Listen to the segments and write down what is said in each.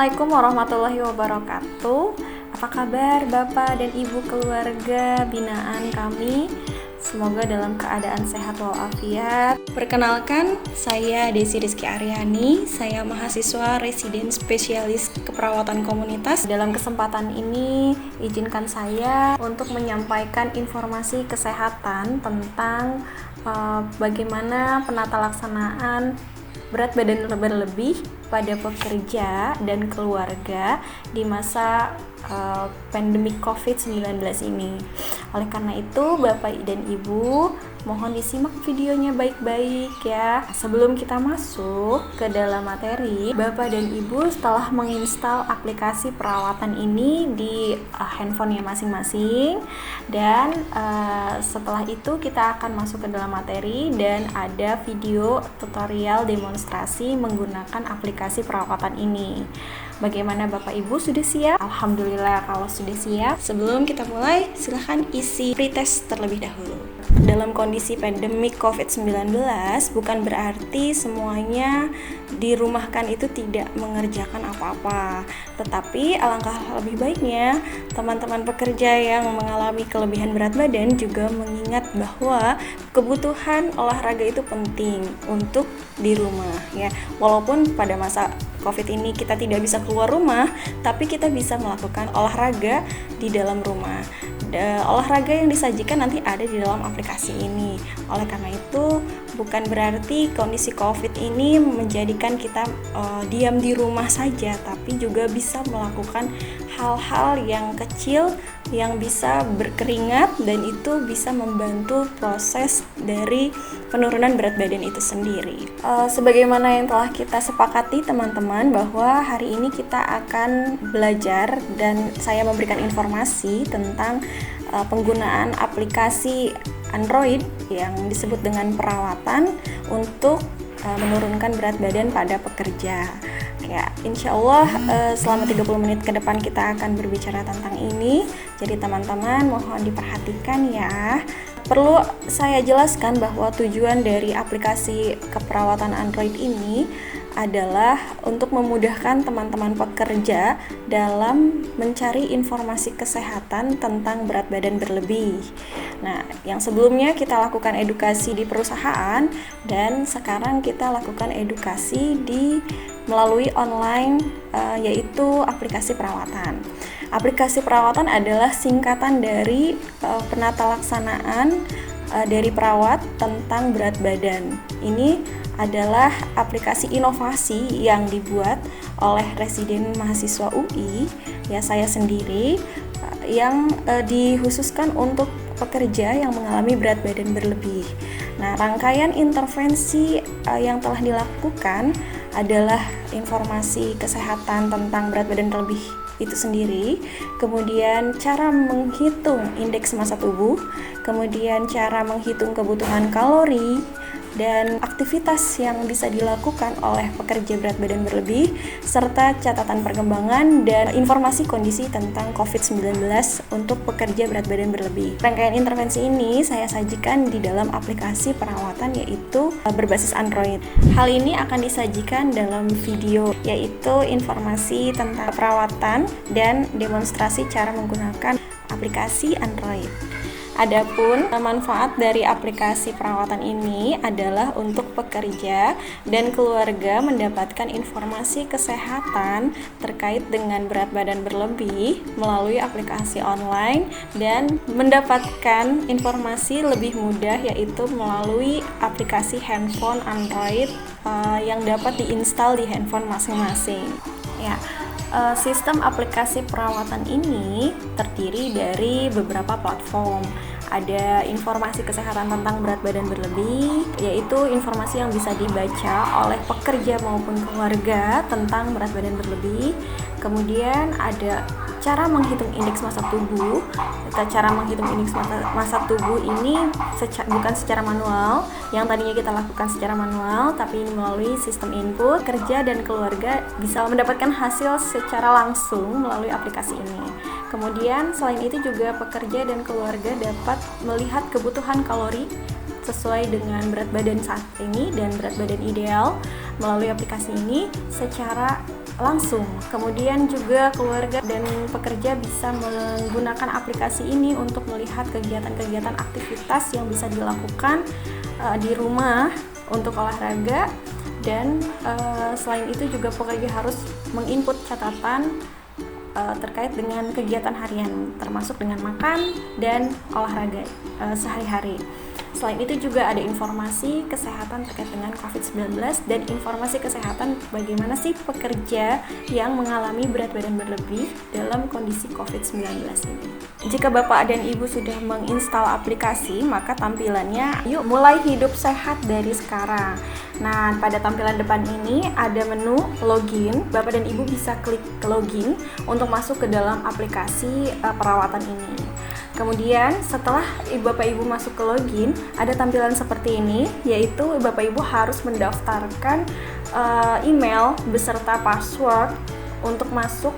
Assalamualaikum warahmatullahi wabarakatuh. Apa kabar Bapak dan Ibu keluarga binaan kami? Semoga dalam keadaan sehat walafiat. Perkenalkan, saya Desi Rizky Aryani. Saya mahasiswa residen spesialis keperawatan komunitas. Dalam kesempatan ini, izinkan saya untuk menyampaikan informasi kesehatan tentang bagaimana penata laksanaan berat badan berlebih pada pekerja dan keluarga di masa pandemi COVID-19 ini. Oleh karena itu, Bapak dan Ibu, mohon disimak videonya baik-baik ya. Sebelum kita masuk ke dalam materi, Bapak dan Ibu setelah menginstal aplikasi perawatan ini di handphonenya masing-masing, dan setelah itu kita akan masuk ke dalam materi dan ada video tutorial demonstrasi menggunakan aplikasi perawatan ini. Bagaimana Bapak Ibu, sudah siap? Alhamdulillah kalau sudah siap. Sebelum kita mulai, silahkan isi pretest terlebih dahulu. Dalam kondisi pandemi COVID-19, bukan berarti semuanya dirumahkan itu tidak mengerjakan apa-apa. Tetapi alangkah lebih baiknya teman-teman pekerja yang mengalami kelebihan berat badan juga mengingat bahwa kebutuhan olahraga itu penting untuk di rumah ya. Walaupun pada masa COVID ini kita tidak bisa keluar rumah, tapi kita bisa melakukan olahraga di dalam rumah. Olahraga yang disajikan nanti ada di dalam aplikasi ini. Oleh karena itu, bukan berarti kondisi COVID ini menjadikan kita diam di rumah saja, tapi juga bisa melakukan hal-hal yang kecil yang bisa berkeringat dan itu bisa membantu proses dari penurunan berat badan itu sendiri. Sebagaimana yang telah kita sepakati teman-teman, bahwa hari ini kita akan belajar dan saya memberikan informasi tentang penggunaan aplikasi Android yang disebut dengan perawatan untuk menurunkan berat badan pada pekerja. Ya, insya Allah selama 30 menit ke depan kita akan berbicara tentang ini. Jadi teman-teman mohon diperhatikan ya. Perlu saya jelaskan bahwa tujuan dari aplikasi keperawatan Android ini adalah untuk memudahkan teman-teman pekerja dalam mencari informasi kesehatan tentang berat badan berlebih. Nah, yang sebelumnya kita lakukan edukasi di perusahaan dan sekarang kita lakukan edukasi melalui online, yaitu aplikasi perawatan. Aplikasi perawatan adalah singkatan dari penata laksanaan dari perawat tentang berat badan. Ini adalah aplikasi inovasi yang dibuat oleh residen mahasiswa UI, ya saya sendiri, yang dikhususkan untuk pekerja yang mengalami berat badan berlebih. Nah, rangkaian intervensi yang telah dilakukan adalah informasi kesehatan tentang berat badan berlebih itu sendiri, kemudian cara menghitung indeks massa tubuh, kemudian cara menghitung kebutuhan kalori, dan aktivitas yang bisa dilakukan oleh pekerja berat badan berlebih, serta catatan perkembangan dan informasi kondisi tentang COVID-19 untuk pekerja berat badan berlebih. Rangkaian intervensi ini saya sajikan di dalam aplikasi perawatan, yaitu berbasis Android. Hal ini akan disajikan dalam video, yaitu informasi tentang perawatan dan demonstrasi cara menggunakan aplikasi Android. Adapun manfaat dari aplikasi perawatan ini adalah untuk pekerja dan keluarga mendapatkan informasi kesehatan terkait dengan berat badan berlebih melalui aplikasi online dan mendapatkan informasi lebih mudah, yaitu melalui aplikasi handphone Android yang dapat diinstal di handphone masing-masing. Ya. Sistem aplikasi perawatan ini terdiri dari beberapa platform. Ada informasi kesehatan tentang berat badan berlebih, yaitu informasi yang bisa dibaca oleh pekerja maupun keluarga tentang berat badan berlebih. Kemudian ada cara menghitung indeks massa tubuh. Cara menghitung indeks massa tubuh ini bukan secara manual, yang tadinya kita lakukan secara manual, tapi ini melalui sistem input. Kerja dan keluarga bisa mendapatkan hasil secara langsung melalui aplikasi ini. Kemudian selain itu juga pekerja dan keluarga dapat melihat kebutuhan kalori sesuai dengan berat badan saat ini dan berat badan ideal melalui aplikasi ini secara langsung. Kemudian juga keluarga dan pekerja bisa menggunakan aplikasi ini untuk melihat kegiatan-kegiatan aktivitas yang bisa dilakukan di rumah untuk olahraga. Dan selain itu juga pekerja harus menginput catatan terkait dengan kegiatan harian, termasuk dengan makan dan olahraga sehari-hari. Selain itu juga ada informasi kesehatan terkait dengan COVID-19 dan informasi kesehatan bagaimana sih pekerja yang mengalami berat badan berlebih dalam kondisi COVID-19 ini. Jika Bapak dan Ibu sudah menginstal aplikasi, maka tampilannya yuk mulai hidup sehat dari sekarang. Nah, pada tampilan depan ini ada menu login. Bapak dan Ibu bisa klik login untuk masuk ke dalam aplikasi perawatan ini. Kemudian setelah Bapak Ibu masuk ke login, ada tampilan seperti ini, yaitu Bapak Ibu harus mendaftarkan email beserta password untuk masuk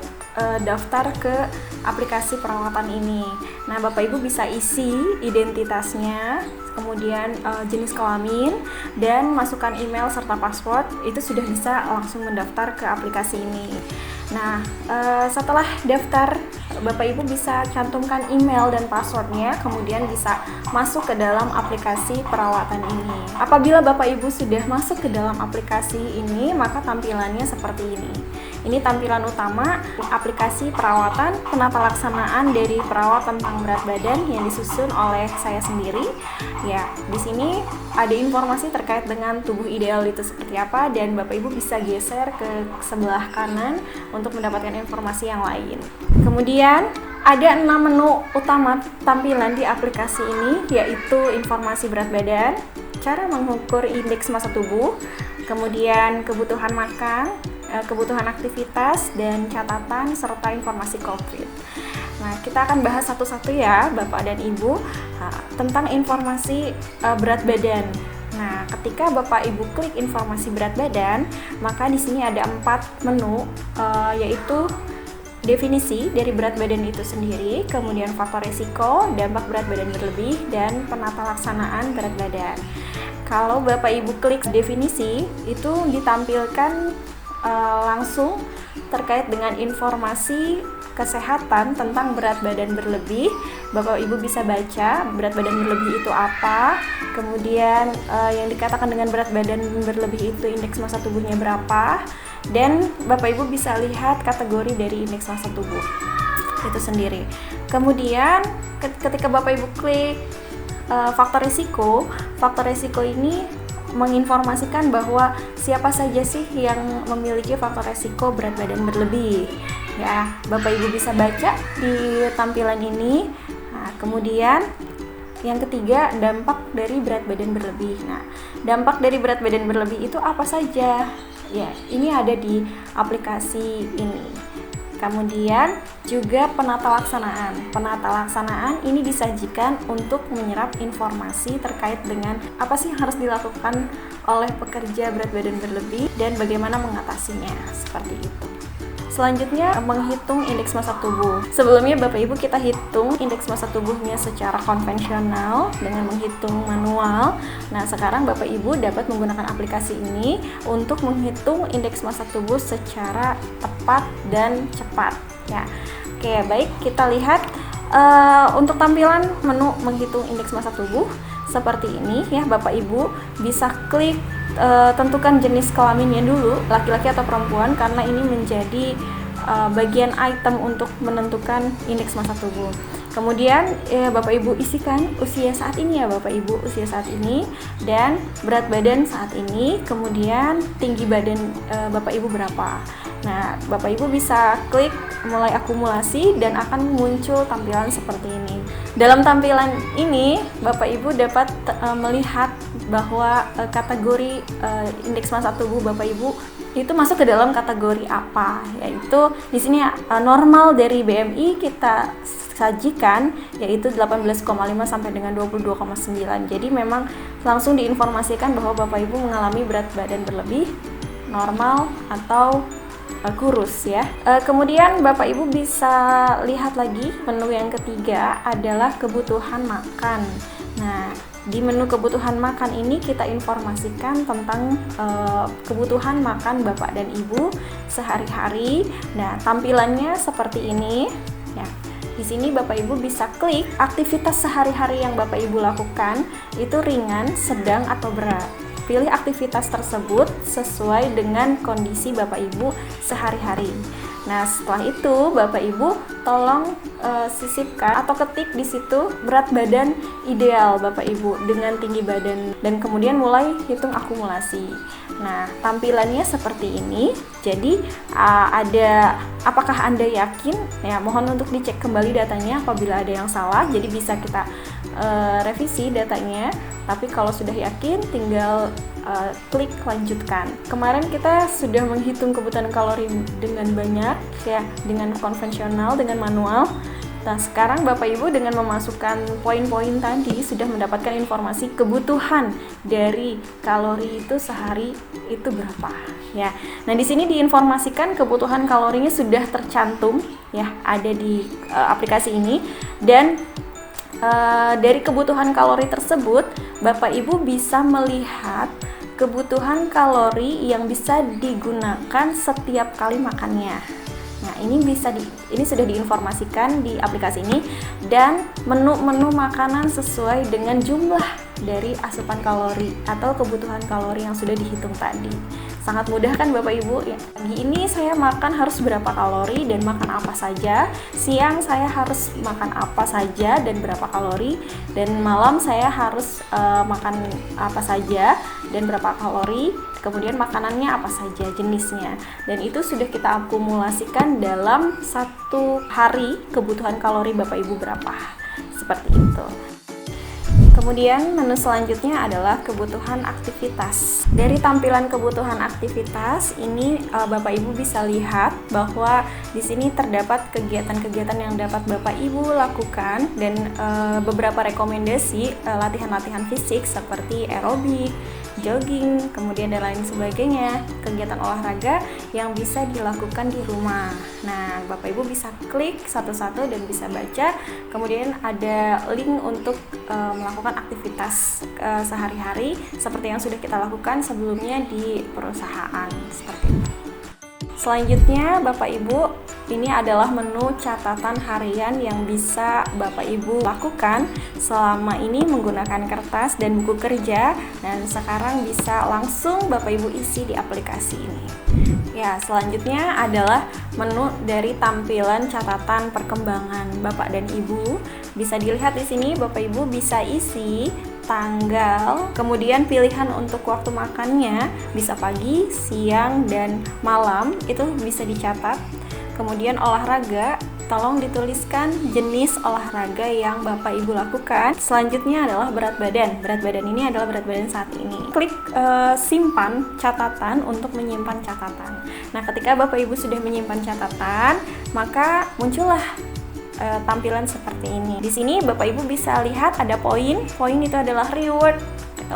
daftar ke aplikasi perawatan ini. Nah, Bapak Ibu bisa isi identitasnya, kemudian jenis kelamin, dan masukkan email serta password, itu sudah bisa langsung mendaftar ke aplikasi ini. Nah, setelah daftar, Bapak Ibu bisa cantumkan email dan passwordnya, kemudian bisa masuk ke dalam aplikasi perawatan ini. Apabila Bapak Ibu sudah masuk ke dalam aplikasi ini, maka tampilannya seperti ini. Ini tampilan utama aplikasi perawatan penata laksanaan dari perawat tentang berat badan yang disusun oleh saya sendiri. Ya, di sini ada informasi terkait dengan tubuh ideal itu seperti apa, dan Bapak Ibu bisa geser ke sebelah kanan untuk mendapatkan informasi yang lain. Kemudian ada 6 menu utama tampilan di aplikasi ini, yaitu informasi berat badan, cara mengukur indeks massa tubuh, kemudian kebutuhan makan, kebutuhan aktivitas, dan catatan serta informasi COVID. Nah, kita akan bahas satu-satu ya, Bapak dan Ibu, tentang informasi berat badan. Nah, ketika Bapak Ibu klik informasi berat badan, maka di sini ada 4 menu, yaitu definisi dari berat badan itu sendiri, kemudian faktor risiko, dampak berat badan berlebih, dan penata laksanaan berat badan. Kalau Bapak Ibu klik definisi, itu ditampilkan langsung terkait dengan informasi kesehatan tentang berat badan berlebih. Bapak Ibu bisa baca berat badan berlebih itu apa, kemudian yang dikatakan dengan berat badan berlebih itu indeks massa tubuhnya berapa, dan Bapak Ibu bisa lihat kategori dari indeks massa tubuh itu sendiri. Kemudian ketika Bapak Ibu klik faktor risiko ini menginformasikan bahwa siapa saja sih yang memiliki faktor risiko berat badan berlebih. Ya, Bapak Ibu bisa baca di tampilan ini. Nah, kemudian yang ketiga, dampak dari berat badan berlebih. Nah, dampak dari berat badan berlebih itu apa saja? Ya, ini ada di aplikasi ini. Kemudian juga penata laksanaan. Penata laksanaan ini disajikan untuk menyerap informasi terkait dengan apa sih yang harus dilakukan oleh pekerja berat badan berlebih dan bagaimana mengatasinya, seperti itu. Selanjutnya, menghitung indeks massa tubuh. Sebelumnya Bapak Ibu kita hitung indeks massa tubuhnya secara konvensional dengan menghitung manual. Nah, sekarang Bapak Ibu dapat menggunakan aplikasi ini untuk menghitung indeks massa tubuh secara tepat dan cepat. Ya, oke, baik, kita lihat untuk tampilan menu menghitung indeks massa tubuh seperti ini ya. Bapak Ibu bisa klik tentukan jenis kelaminnya dulu, laki-laki atau perempuan, karena ini menjadi bagian item untuk menentukan indeks massa tubuh. Kemudian Bapak Ibu isikan usia saat ini ya Bapak Ibu, usia saat ini, dan berat badan saat ini, kemudian tinggi badan Bapak Ibu berapa. Nah, Bapak Ibu bisa klik mulai akumulasi dan akan muncul tampilan seperti ini. Dalam tampilan ini, Bapak Ibu dapat melihat bahwa kategori indeks massa tubuh Bapak Ibu itu masuk ke dalam kategori apa, yaitu di sini normal dari BMI kita sajikan yaitu 18,5 sampai dengan 22,9. Jadi memang langsung diinformasikan bahwa Bapak Ibu mengalami berat badan berlebih, normal atau kurus ya. Kemudian Bapak Ibu bisa lihat lagi menu yang ketiga adalah kebutuhan makan. Nah, Di menu kebutuhan makan ini kita informasikan tentang kebutuhan makan Bapak dan Ibu sehari-hari. Nah, tampilannya seperti ini ya. Di sini Bapak Ibu bisa klik aktivitas sehari-hari yang Bapak Ibu lakukan, itu ringan, sedang, atau berat. Pilih aktivitas tersebut sesuai dengan kondisi Bapak Ibu sehari-hari. Nah, setelah itu Bapak Ibu tolong sisipkan atau ketik di situ berat badan ideal Bapak Ibu dengan tinggi badan, dan kemudian mulai hitung akumulasi. Nah, tampilannya seperti ini. Jadi ada, apakah Anda yakin? Ya, mohon untuk dicek kembali datanya apabila ada yang salah. Jadi bisa kita revisi datanya. Tapi kalau sudah yakin, tinggal klik lanjutkan. Kemarin kita sudah menghitung kebutuhan kalori dengan banyak ya, dengan konvensional, dengan manual. Nah, sekarang Bapak Ibu dengan memasukkan poin-poin tadi sudah mendapatkan informasi kebutuhan dari kalori itu sehari itu berapa ya. Nah, di sini diinformasikan kebutuhan kalorinya sudah tercantum ya, ada di aplikasi ini, dan dari kebutuhan kalori tersebut Bapak Ibu bisa melihat kebutuhan kalori yang bisa digunakan setiap kali makannya. Nah, ini sudah diinformasikan di aplikasi ini, dan menu-menu makanan sesuai dengan jumlah dari asupan kalori atau kebutuhan kalori yang sudah dihitung tadi. Sangat mudah kan Bapak Ibu ya. Pagi ini saya makan harus berapa kalori dan makan apa saja. Siang saya harus makan apa saja dan berapa kalori, dan malam saya harus makan apa saja dan berapa kalori. Kemudian makanannya apa saja jenisnya, dan itu sudah kita akumulasikan dalam satu hari kebutuhan kalori Bapak Ibu berapa, seperti itu. Kemudian menu selanjutnya adalah kebutuhan aktivitas. Dari tampilan kebutuhan aktivitas ini Bapak Ibu bisa lihat bahwa di sini terdapat kegiatan-kegiatan yang dapat Bapak Ibu lakukan, dan beberapa rekomendasi latihan-latihan fisik seperti aerobik, jogging, kemudian dan lain sebagainya, kegiatan olahraga yang bisa dilakukan di rumah. Nah, Bapak Ibu bisa klik satu-satu dan bisa baca. Kemudian ada link untuk melakukan aktivitas sehari-hari seperti yang sudah kita lakukan sebelumnya di perusahaan, seperti itu. Selanjutnya Bapak Ibu, ini adalah menu catatan harian yang bisa Bapak Ibu lakukan selama ini menggunakan kertas dan buku kerja, dan sekarang bisa langsung Bapak Ibu isi di aplikasi ini. Ya, selanjutnya adalah menu dari tampilan catatan perkembangan Bapak dan Ibu. Bisa dilihat di sini Bapak Ibu bisa isi tanggal, kemudian pilihan untuk waktu makannya bisa pagi, siang, dan malam, itu bisa dicatat. Kemudian olahraga, tolong dituliskan jenis olahraga yang Bapak Ibu lakukan. Selanjutnya adalah berat badan. Berat badan ini adalah berat badan saat ini. Klik simpan catatan untuk menyimpan catatan. Nah, ketika Bapak Ibu sudah menyimpan catatan, maka muncullah tampilan seperti ini. Di sini Bapak Ibu bisa lihat ada poin. Poin itu adalah reward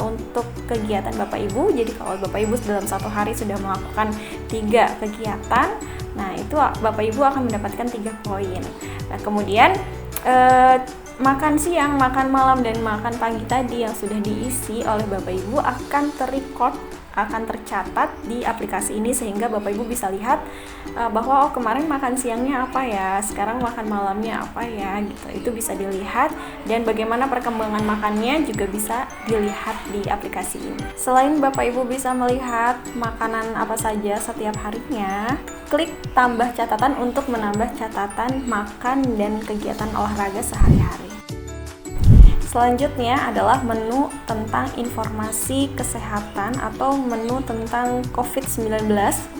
untuk kegiatan Bapak Ibu. Jadi kalau Bapak Ibu dalam satu hari sudah melakukan 3 kegiatan, nah itu Bapak Ibu akan mendapatkan 3 poin. Nah, kemudian makan siang, makan malam, dan makan pagi tadi yang sudah diisi oleh Bapak Ibu akan terrecord, akan tercatat di aplikasi ini, sehingga Bapak Ibu bisa lihat bahwa kemarin makan siangnya apa ya, sekarang makan malamnya apa ya gitu. Itu bisa dilihat, dan bagaimana perkembangan makannya juga bisa dilihat di aplikasi ini. Selain Bapak Ibu bisa melihat makanan apa saja setiap harinya, klik tambah catatan untuk menambah catatan makan dan kegiatan olahraga sehari-hari. Selanjutnya adalah menu tentang informasi kesehatan atau menu tentang COVID-19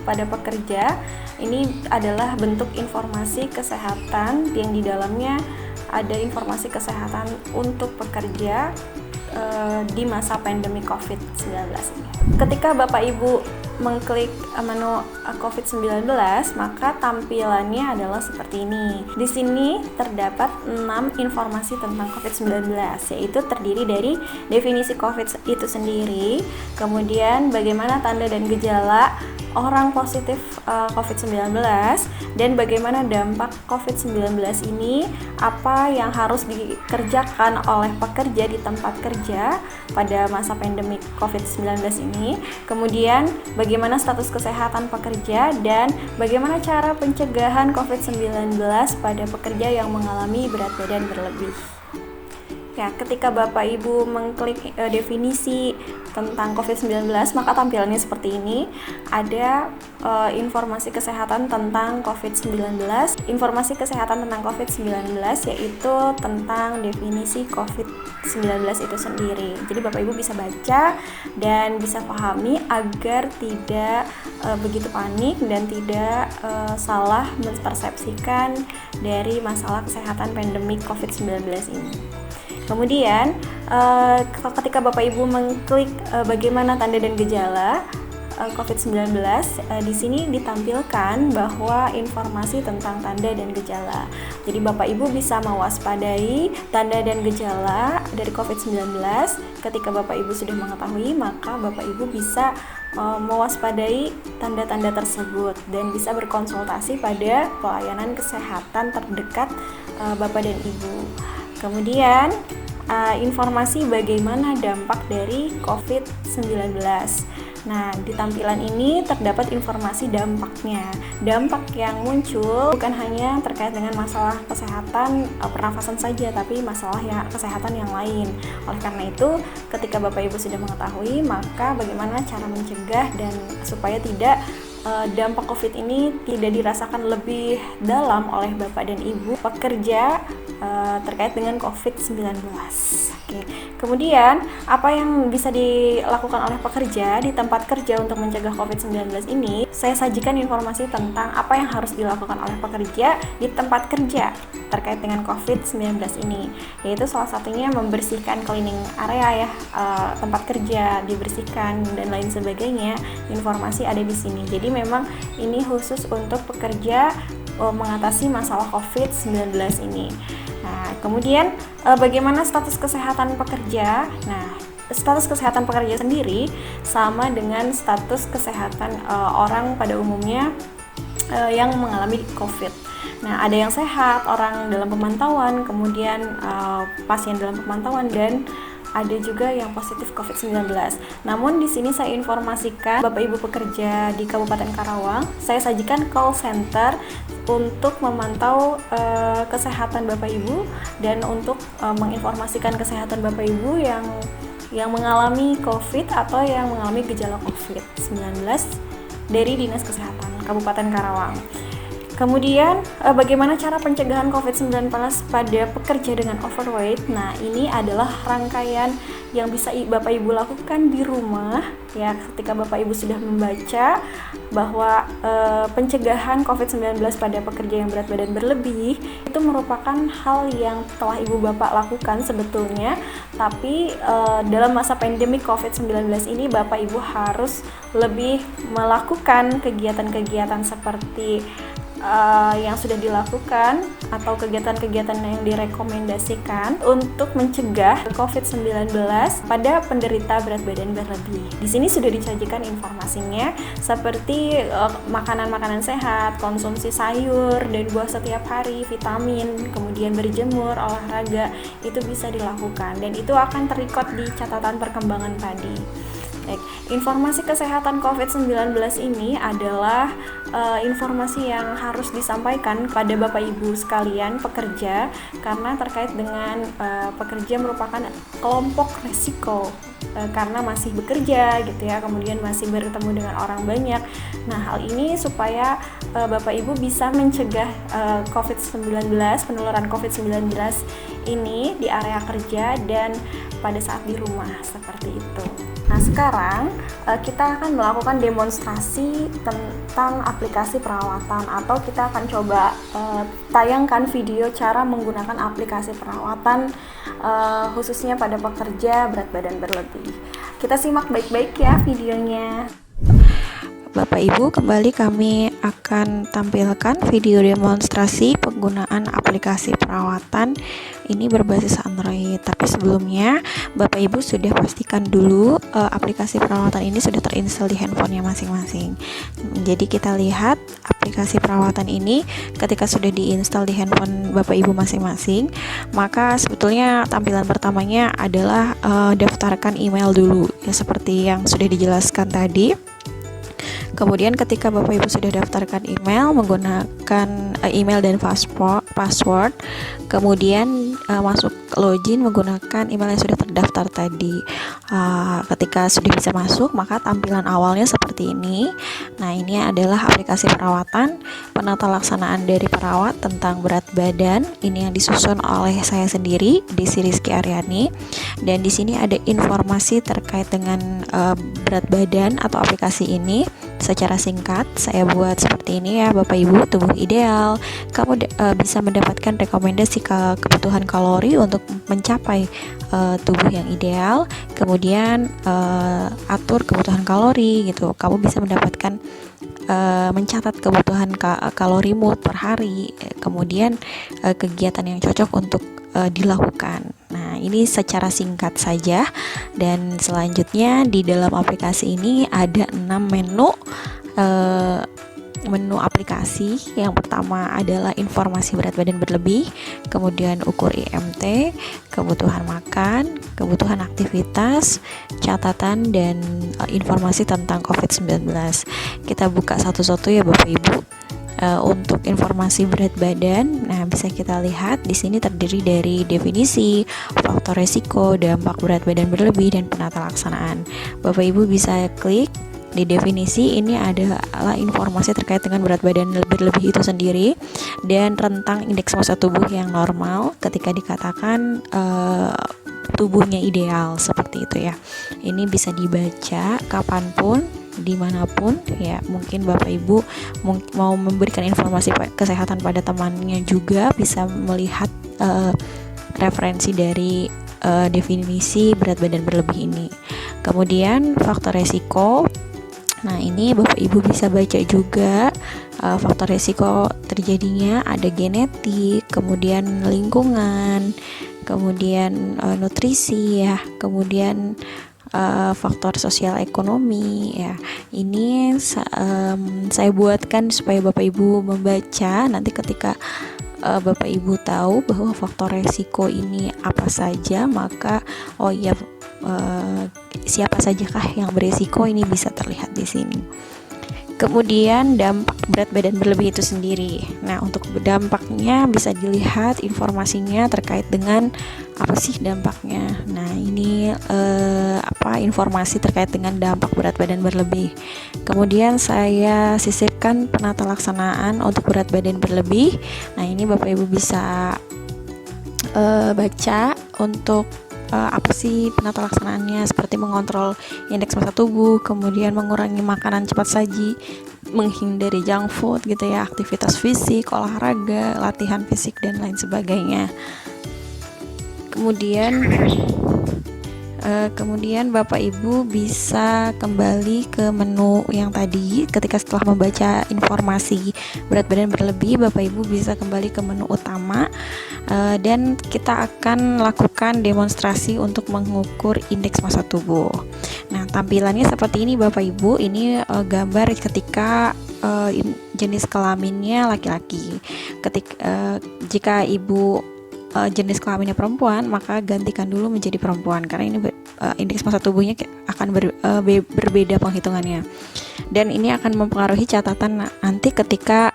pada pekerja. Ini adalah bentuk informasi kesehatan yang di dalamnya ada informasi kesehatan untuk pekerja di masa pandemi COVID-19 ini. Ketika Bapak Ibu mengklik menu COVID-19, maka tampilannya adalah seperti ini. Di sini terdapat 6 informasi tentang COVID-19, yaitu terdiri dari definisi COVID itu sendiri, kemudian bagaimana tanda dan gejala orang positif COVID-19 dan bagaimana dampak COVID-19 ini, apa yang harus dikerjakan oleh pekerja di tempat kerja pada masa pandemi COVID-19 ini, kemudian bagaimana status kesehatan pekerja dan bagaimana cara pencegahan COVID-19 pada pekerja yang mengalami berat badan berlebih. Ya, ketika Bapak Ibu mengklik definisi tentang COVID-19, maka tampilannya seperti ini. Ada informasi kesehatan tentang COVID-19. Informasi kesehatan tentang COVID-19 yaitu tentang definisi COVID-19 itu sendiri. Jadi Bapak Ibu bisa baca dan bisa pahami agar tidak begitu panik dan tidak salah mempersepsikan dari masalah kesehatan pandemi COVID-19 ini. Kemudian ketika Bapak Ibu mengklik bagaimana tanda dan gejala COVID-19, di sini ditampilkan bahwa informasi tentang tanda dan gejala. Jadi Bapak Ibu bisa mewaspadai tanda dan gejala dari COVID-19. Ketika Bapak Ibu sudah mengetahui, maka Bapak Ibu bisa mewaspadai tanda-tanda tersebut dan bisa berkonsultasi pada pelayanan kesehatan terdekat Bapak dan Ibu. Kemudian informasi bagaimana dampak dari COVID-19. Nah, di tampilan ini terdapat informasi dampaknya. Dampak yang muncul bukan hanya terkait dengan masalah kesehatan pernafasan saja, tapi masalah kesehatan yang lain. Oleh karena itu, ketika Bapak Ibu sudah mengetahui, maka bagaimana cara mencegah dan supaya tidak dampak COVID ini tidak dirasakan lebih dalam oleh Bapak dan Ibu pekerja terkait dengan COVID-19. Oke. Kemudian, apa yang bisa dilakukan oleh pekerja di tempat kerja untuk mencegah COVID-19 ini? Saya sajikan informasi tentang apa yang harus dilakukan oleh pekerja di tempat kerja terkait dengan COVID-19 ini, yaitu salah satunya membersihkan cleaning area tempat kerja, dibersihkan dan lain sebagainya. Informasi ada di sini. Jadi memang ini khusus untuk pekerja mengatasi masalah COVID-19 ini. Nah, kemudian bagaimana status kesehatan pekerja? Nah, status kesehatan pekerja sendiri sama dengan status kesehatan orang pada umumnya yang mengalami COVID. Nah, ada yang sehat, orang dalam pemantauan, kemudian pasien dalam pemantauan, dan ada juga yang positif COVID-19. Namun di sini saya informasikan Bapak Ibu pekerja di Kabupaten Karawang, saya sajikan call center untuk memantau kesehatan Bapak Ibu dan untuk menginformasikan kesehatan Bapak Ibu yang mengalami COVID atau yang mengalami gejala COVID-19 dari Dinas Kesehatan Kabupaten Karawang. Kemudian bagaimana cara pencegahan COVID-19 pada pekerja dengan overweight? Nah, ini adalah rangkaian yang bisa Bapak Ibu lakukan di rumah ya, ketika Bapak Ibu sudah membaca bahwa pencegahan COVID-19 pada pekerja yang berat badan berlebih itu merupakan hal yang telah Ibu Bapak lakukan sebetulnya, tapi dalam masa pandemi COVID-19 ini Bapak Ibu harus lebih melakukan kegiatan-kegiatan seperti yang sudah dilakukan atau kegiatan-kegiatan yang direkomendasikan untuk mencegah COVID-19 pada penderita berat badan berlebih. Di sini sudah disajikan informasinya seperti makanan-makanan sehat, konsumsi sayur dan buah setiap hari, vitamin, kemudian berjemur, olahraga, itu bisa dilakukan dan itu akan terrecord di catatan perkembangan tadi. Baik, informasi kesehatan COVID-19 ini adalah informasi yang harus disampaikan kepada Bapak Ibu sekalian pekerja karena terkait dengan pekerja merupakan kelompok resiko karena masih bekerja gitu ya, kemudian masih bertemu dengan orang banyak. Nah, hal ini supaya Bapak Ibu bisa mencegah COVID-19, penularan COVID-19 ini di area kerja dan pada saat di rumah seperti itu. Nah, sekarang kita akan melakukan demonstrasi tentang aplikasi perawatan atau kita akan coba tayangkan video cara menggunakan aplikasi perawatan khususnya pada pekerja berat badan berlebih. Kita simak baik-baik ya videonya. Bapak Ibu, kembali kami akan tampilkan video demonstrasi penggunaan aplikasi perawatan ini berbasis Android. Tapi sebelumnya Bapak Ibu sudah pastikan dulu aplikasi perawatan ini sudah terinstall di handphonenya masing-masing. Jadi kita lihat aplikasi perawatan ini ketika sudah diinstal di handphone Bapak Ibu masing-masing, maka sebetulnya tampilan pertamanya adalah daftarkan email dulu ya, seperti yang sudah dijelaskan tadi. Kemudian ketika Bapak Ibu sudah daftarkan email menggunakan email dan password, kemudian masuk login menggunakan email yang sudah terdaftar tadi. Ketika sudah bisa masuk, maka tampilan awalnya seperti ini. Nah, ini adalah aplikasi perawatan, penata laksanaan dari perawat tentang berat badan. Ini yang disusun oleh saya sendiri, Desi Rizky Aryani. Dan di sini ada informasi terkait dengan berat badan atau aplikasi ini. Secara singkat saya buat seperti ini ya Bapak Ibu. Tubuh ideal, kamu bisa mendapatkan rekomendasi kebutuhan kalori untuk mencapai tubuh yang ideal. Kemudian atur kebutuhan kalori gitu, kamu bisa mendapatkan mencatat kebutuhan kalorimu per hari. Kemudian kegiatan yang cocok untuk dilakukan. Nah, ini secara singkat saja. Dan selanjutnya di dalam aplikasi ini ada 6 menu aplikasi. Yang pertama adalah informasi berat badan berlebih, kemudian ukur IMT, kebutuhan makan, kebutuhan aktivitas, catatan, dan informasi tentang COVID-19. Kita buka satu-satu ya Bapak Ibu. Untuk informasi berat badan, nah bisa kita lihat di sini terdiri dari definisi, faktor resiko, dampak berat badan berlebih, dan penata laksanaan. Bapak Ibu bisa klik di definisi. Ini adalah informasi terkait dengan berat badan berlebih itu sendiri dan rentang indeks massa tubuh yang normal ketika dikatakan tubuhnya ideal, seperti itu ya. Ini bisa dibaca kapanpun, dimanapun ya. Mungkin Bapak Ibu mau memberikan informasi kesehatan pada temannya juga bisa melihat referensi dari definisi berat badan berlebih ini. Kemudian faktor resiko. Nah, ini Bapak Ibu bisa baca juga faktor resiko terjadinya ada genetik, kemudian lingkungan, kemudian nutrisi ya, kemudian faktor sosial ekonomi ya. Ini saya buatkan supaya Bapak Ibu membaca, nanti ketika Bapak Ibu tahu bahwa faktor resiko ini apa saja, maka siapa sajakah yang beresiko ini bisa terlihat di sini. Kemudian dampak berat badan berlebih itu sendiri. Nah, untuk dampaknya bisa dilihat informasinya terkait dengan apa sih dampaknya. Nah, ini informasi terkait dengan dampak berat badan berlebih. Kemudian saya sisipkan penata laksanaan untuk berat badan berlebih. Nah, ini Bapak Ibu bisa baca untuk apa sih penata laksanaannya, seperti mengontrol indeks massa tubuh, kemudian mengurangi makanan cepat saji, menghindari junk food gitu ya, aktivitas fisik, olahraga, latihan fisik, dan lain sebagainya. Kemudian Bapak Ibu bisa kembali ke menu yang tadi. Ketika setelah membaca informasi berat badan berlebih, Bapak Ibu bisa kembali ke menu utama, dan kita akan lakukan demonstrasi untuk mengukur indeks massa tubuh. Nah, tampilannya seperti ini Bapak Ibu. Ini gambar ketika jenis kelaminnya laki-laki. Jika Ibu jenis kelaminnya perempuan, maka gantikan dulu menjadi perempuan, karena ini indeks massa tubuhnya akan berbeda penghitungannya, dan ini akan mempengaruhi catatan nanti ketika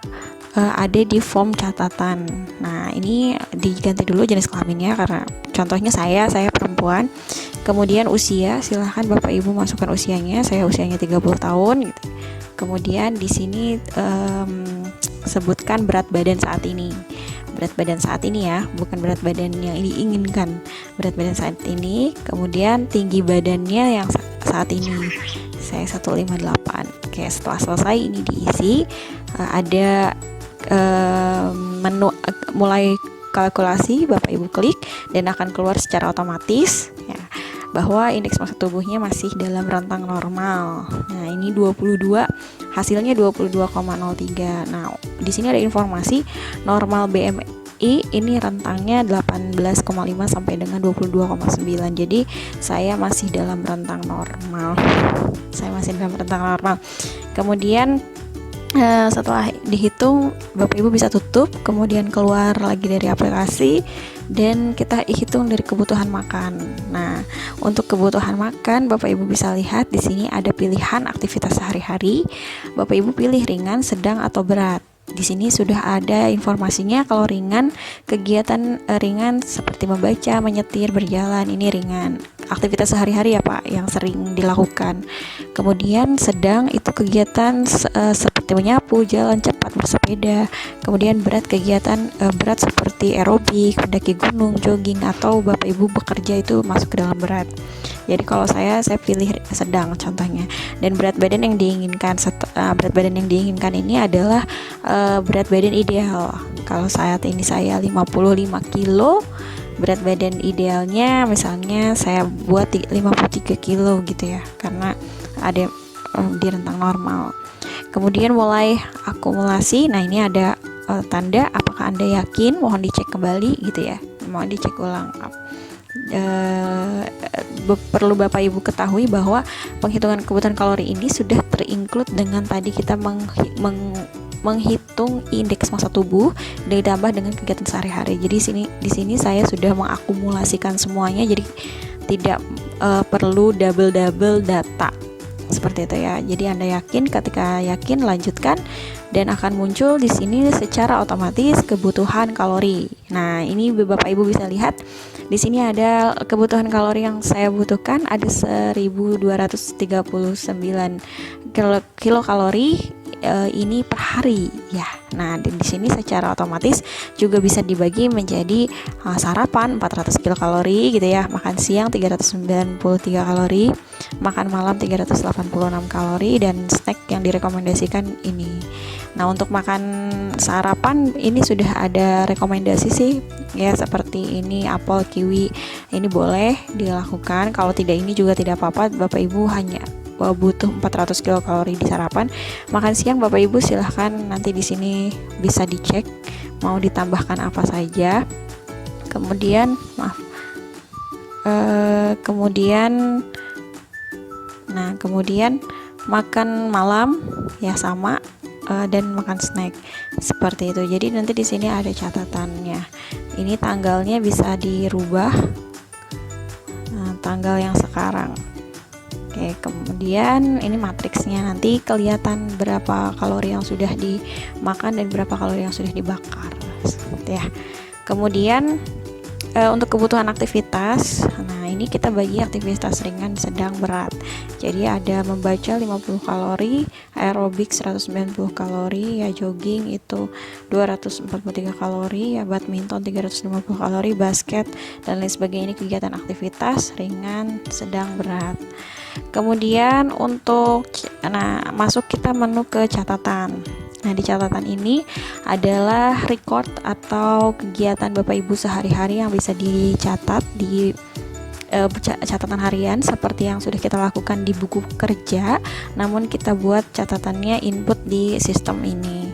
ada di form catatan. Nah, ini diganti dulu jenis kelaminnya, karena contohnya saya perempuan. Kemudian usia, silahkan Bapak Ibu masukkan usianya. Saya usianya 30 tahun gitu. Kemudian di sini sebutkan berat badan saat ini. Berat badan saat ini ya, bukan berat badan yang diinginkan. Berat badan saat ini, kemudian tinggi badannya yang saat ini. Saya 158. Oke, setelah selesai ini diisi, ada menu mulai kalkulasi, Bapak Ibu klik dan akan keluar secara otomatis ya. bahwa indeks massa tubuhnya masih dalam rentang normal. Nah, ini 22, hasilnya 22,03. Nah, di sini ada informasi normal BMI ini rentangnya 18,5 sampai dengan 22,9. Jadi saya masih dalam rentang normal. Kemudian setelah dihitung, Bapak Ibu bisa tutup, kemudian keluar lagi dari aplikasi, dan kita hitung dari kebutuhan makan. Nah, untuk kebutuhan makan, Bapak Ibu bisa lihat di sini ada pilihan aktivitas sehari-hari. Bapak Ibu pilih ringan, sedang, atau berat. Di sini sudah ada informasinya. Kalau ringan, kegiatan ringan seperti membaca, menyetir, berjalan, ini ringan. Aktivitas sehari-hari ya Pak, yang sering dilakukan. Kemudian sedang itu kegiatan seperti menyapu, jalan cepat, bersepeda. Kemudian berat, kegiatan berat seperti aerobik, mendaki gunung, jogging, atau Bapak Ibu bekerja itu masuk ke dalam berat. Jadi kalau saya pilih sedang contohnya. Dan berat badan yang diinginkan ini adalah berat badan ideal. Kalau saat ini saya 55 kilo, berat badan idealnya misalnya saya buat 53 kilo gitu ya, karena ada di rentang normal. Kemudian mulai akumulasi. Nah, ini ada tanda apakah Anda yakin, mohon dicek kembali gitu ya, mohon dicek ulang. Perlu Bapak Ibu ketahui bahwa penghitungan kebutuhan kalori ini sudah terinclude dengan tadi kita menghitung indeks massa tubuh ditambah dengan kegiatan sehari-hari. Jadi di sini saya sudah mengakumulasikan semuanya, jadi tidak perlu double data seperti itu ya. Jadi Anda yakin, ketika yakin lanjutkan, dan akan muncul di sini secara otomatis kebutuhan kalori. Nah, ini Bapak Ibu bisa lihat di sini ada kebutuhan kalori yang saya butuhkan, ada 1239 kilokalori ini per hari ya. Nah, di sini secara otomatis juga bisa dibagi menjadi sarapan 400 kilokalori gitu ya, makan siang 393 kalori, makan malam 386 kalori, dan snack yang direkomendasikan ini. Nah, untuk makan sarapan ini sudah ada rekomendasi sih ya, seperti ini apel, kiwi, ini boleh dilakukan. Kalau tidak, ini juga tidak apa-apa, Bapak Ibu hanya butuh 400 kilokalori di sarapan. Makan siang Bapak Ibu silahkan nanti di sini bisa dicek mau ditambahkan apa saja. Kemudian kemudian makan malam ya sama, dan makan snack seperti itu. Jadi nanti di sini ada catatannya. Ini tanggalnya bisa dirubah, tanggal yang sekarang. Oke, kemudian ini matriksnya, nanti kelihatan berapa kalori yang sudah dimakan dan berapa kalori yang sudah dibakar ya. Kemudian untuk kebutuhan aktivitas, nah ini kita bagi aktivitas ringan, sedang, berat. Jadi ada membaca 50 kalori, aerobik 190 kalori, ya jogging itu 243 kalori, ya badminton 350 kalori, basket dan lain sebagainya. Ini kegiatan aktivitas ringan, sedang, berat. Kemudian untuk masuk kita menu ke catatan. Nah, di catatan ini adalah record atau kegiatan Bapak Ibu sehari-hari yang bisa dicatat di catatan harian seperti yang sudah kita lakukan di buku kerja, namun kita buat catatannya input di sistem ini.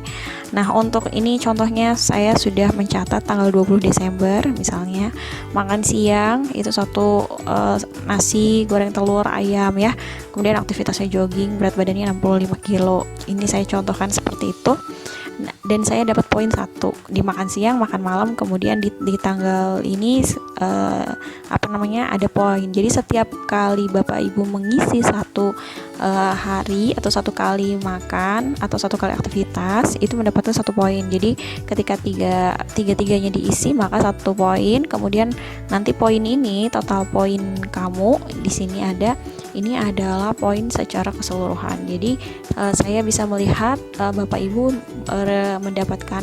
Nah, untuk ini contohnya saya sudah mencatat tanggal 20 Desember misalnya, makan siang itu nasi goreng telur ayam ya. Kemudian aktivitasnya jogging, berat badannya 65 kilo. Ini saya contohkan seperti itu. Dan saya dapat poin 1 di makan siang, makan malam, kemudian di tanggal ini ada poin. Jadi setiap kali Bapak Ibu mengisi satu hari atau satu kali makan atau satu kali aktivitas, itu mendapatkan 1 poin. Jadi ketika tiga-tiganya diisi maka 1 poin. Kemudian nanti poin ini total poin kamu di sini ada. Ini adalah poin secara keseluruhan. Jadi saya bisa melihat Bapak Ibu mendapatkan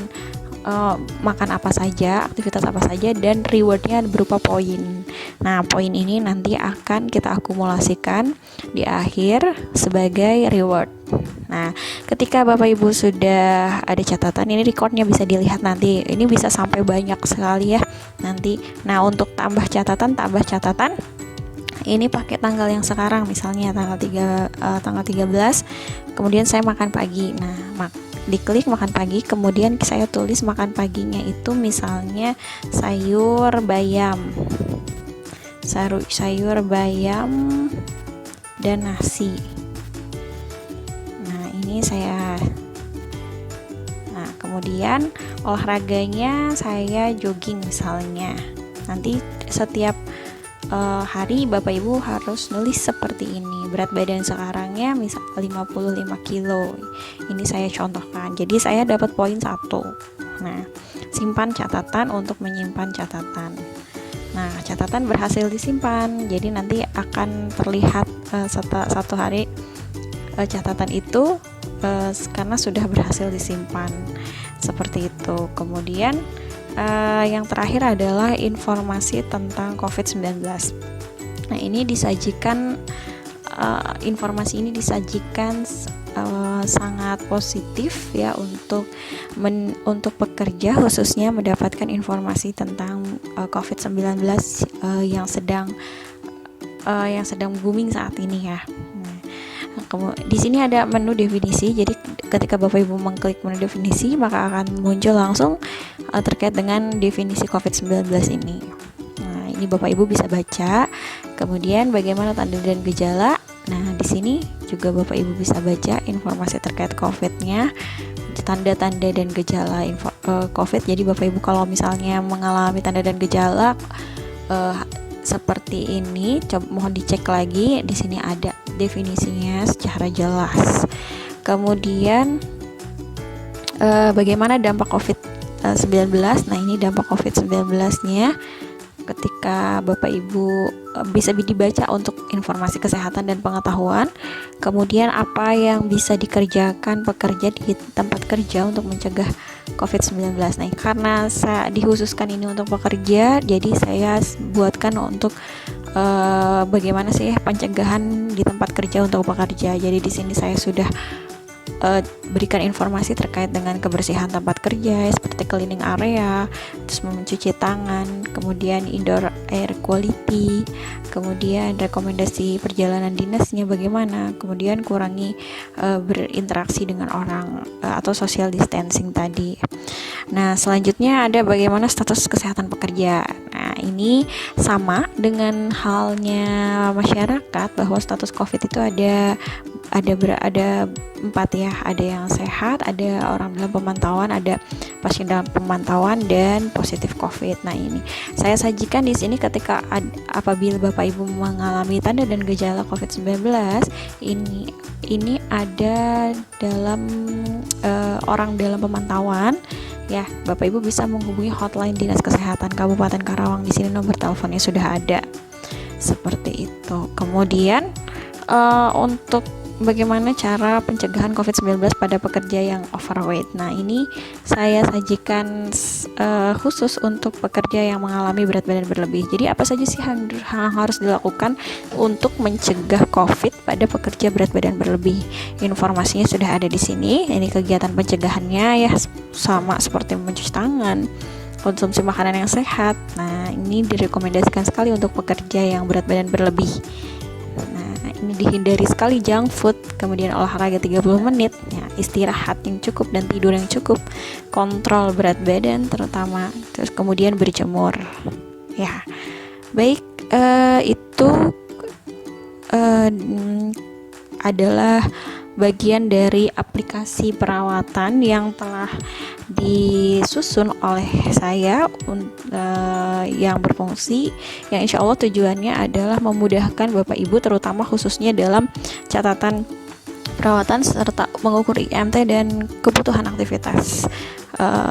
makan apa saja, aktivitas apa saja, dan rewardnya berupa poin. Nah, poin ini nanti akan kita akumulasikan di akhir sebagai reward. Nah, ketika Bapak Ibu sudah ada catatan, ini recordnya bisa dilihat nanti. Ini bisa sampai banyak sekali ya nanti. Nah, untuk tambah catatan ini pakai tanggal yang sekarang, misalnya tanggal 13, kemudian saya makan pagi. Nah, diklik makan pagi, kemudian saya tulis makan paginya itu misalnya sayur bayam dan nasi. Nah, ini kemudian olahraganya saya jogging misalnya. Nanti setiap hari Bapak Ibu harus nulis seperti ini. Berat badan sekarangnya misal 55 kilo. Ini saya contohkan. Jadi saya dapat poin 1. Nah, simpan catatan untuk menyimpan catatan. Nah, catatan berhasil disimpan. Jadi nanti akan terlihat setelah 1 hari catatan itu karena sudah berhasil disimpan. Seperti itu. Kemudian yang terakhir adalah informasi tentang COVID-19. Nah, ini disajikan informasi ini disajikan sangat positif ya untuk pekerja, khususnya mendapatkan informasi tentang COVID-19 yang sedang booming saat ini ya. Di sini ada menu definisi. Jadi ketika Bapak Ibu mengklik menu definisi, maka akan muncul langsung terkait dengan definisi COVID-19 ini. Nah, ini Bapak Ibu bisa baca. Kemudian bagaimana tanda dan gejala. Nah, di sini juga Bapak Ibu bisa baca informasi terkait COVID-nya, tanda-tanda dan gejala COVID. Jadi Bapak Ibu kalau misalnya mengalami tanda dan gejala seperti ini, mohon dicek lagi. Di sini ada definisinya secara jelas. Kemudian bagaimana dampak COVID-19? Nah, ini dampak COVID-19-nya ketika Bapak Ibu bisa dibaca untuk informasi kesehatan dan pengetahuan. Kemudian apa yang bisa dikerjakan pekerja di tempat kerja untuk mencegah COVID-19. Nah, karena saya dikhususkan ini untuk pekerja, jadi saya buatkan untuk bagaimana sih pencegahan di tempat kerja untuk pekerja. Jadi di sini saya sudah berikan informasi terkait dengan kebersihan tempat kerja seperti cleaning area, terus mencuci tangan, kemudian indoor air quality, kemudian rekomendasi perjalanan dinasnya bagaimana, kemudian kurangi berinteraksi dengan orang atau social distancing tadi. Nah, selanjutnya ada bagaimana status kesehatan pekerja. Nah, ini sama dengan halnya masyarakat, bahwa status COVID itu ada 4 ya, ada yang sehat, ada orang dalam pemantauan, ada pasien dalam pemantauan, dan positif COVID. Nah, ini saya sajikan di sini ketika apabila Bapak Ibu mengalami tanda dan gejala COVID-19, ini ada dalam orang dalam pemantauan ya. Bapak Ibu bisa menghubungi hotline Dinas Kesehatan Kabupaten Karawang. Di sini nomor teleponnya sudah ada. Seperti itu. Kemudian untuk bagaimana cara pencegahan COVID-19 pada pekerja yang overweight. Nah, ini saya sajikan khusus untuk pekerja yang mengalami berat badan berlebih. Jadi apa saja sih yang harus dilakukan untuk mencegah COVID pada pekerja berat badan berlebih? Informasinya sudah ada di sini. Ini kegiatan pencegahannya ya, sama seperti mencuci tangan, konsumsi makanan yang sehat. Nah, ini direkomendasikan sekali untuk pekerja yang berat badan berlebih. Ini dihindari sekali junk food, kemudian olahraga 30 menit ya, istirahat yang cukup dan tidur yang cukup, kontrol berat badan terutama, terus kemudian berjemur ya. Baik, itu adalah bagian dari aplikasi perawatan yang telah disusun oleh saya yang berfungsi, yang insya Allah tujuannya adalah memudahkan Bapak Ibu, terutama khususnya dalam catatan perawatan serta mengukur IMT dan kebutuhan aktivitas,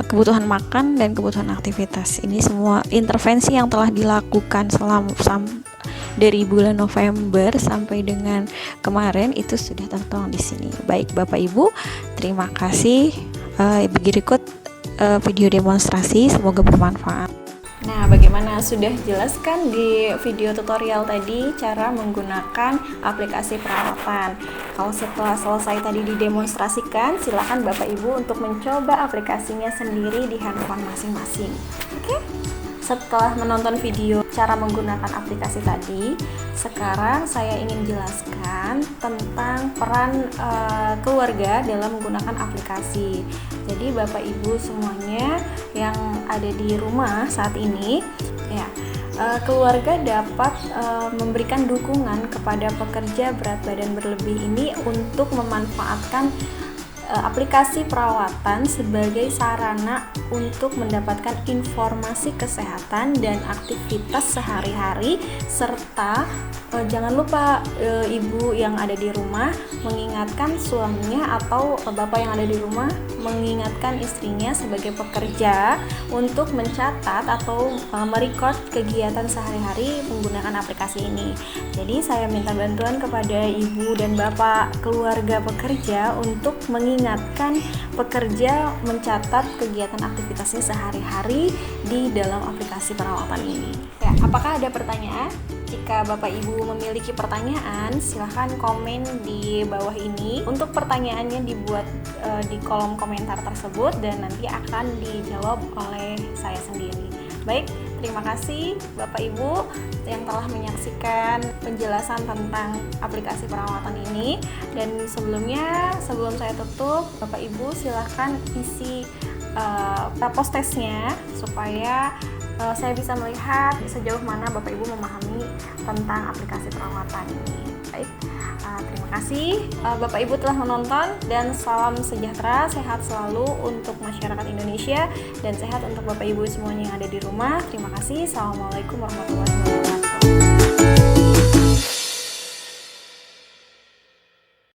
kebutuhan makan dan kebutuhan aktivitas. Ini semua intervensi yang telah dilakukan dari bulan November sampai dengan kemarin itu sudah tertuang di sini. Baik Bapak Ibu, terima kasih. Berikut video demonstrasi, semoga bermanfaat. Nah, bagaimana sudah jelaskan di video tutorial tadi cara menggunakan aplikasi perawatan. Kalau setelah selesai tadi didemonstrasikan, silakan Bapak Ibu untuk mencoba aplikasinya sendiri di handphone masing-masing. Oke? Setelah menonton video cara menggunakan aplikasi tadi, sekarang saya ingin jelaskan tentang peran keluarga dalam menggunakan aplikasi. Jadi Bapak Ibu semuanya yang ada di rumah saat ini, ya, keluarga dapat memberikan dukungan kepada pekerja berat badan berlebih ini untuk memanfaatkan aplikasi perawatan sebagai sarana untuk mendapatkan informasi kesehatan dan aktivitas sehari-hari, serta jangan lupa ibu yang ada di rumah mengingatkan suaminya atau bapak yang ada di rumah mengingatkan istrinya sebagai pekerja untuk mencatat atau merecord kegiatan sehari-hari menggunakan aplikasi ini. Jadi saya minta bantuan kepada ibu dan bapak keluarga pekerja untuk mengingatkan pekerja mencatat kegiatan aktivitasnya sehari-hari di dalam aplikasi perawatan ini. Ya, apakah ada pertanyaan? Jika Bapak Ibu memiliki pertanyaan, silahkan komen di bawah ini. Untuk pertanyaannya dibuat di kolom komentar tersebut dan nanti akan dijawab oleh saya sendiri. Baik, terima kasih Bapak Ibu yang telah menyaksikan penjelasan tentang aplikasi perawatan ini. Dan sebelum saya tutup, Bapak Ibu silahkan isi post testnya supaya saya bisa melihat sejauh mana Bapak Ibu memahami tentang aplikasi perawatan ini. Baik, terima kasih Bapak Ibu telah menonton, dan salam sejahtera, sehat selalu untuk masyarakat Indonesia dan sehat untuk Bapak Ibu semuanya yang ada di rumah. Terima kasih. Assalamualaikum warahmatullahi wabarakatuh.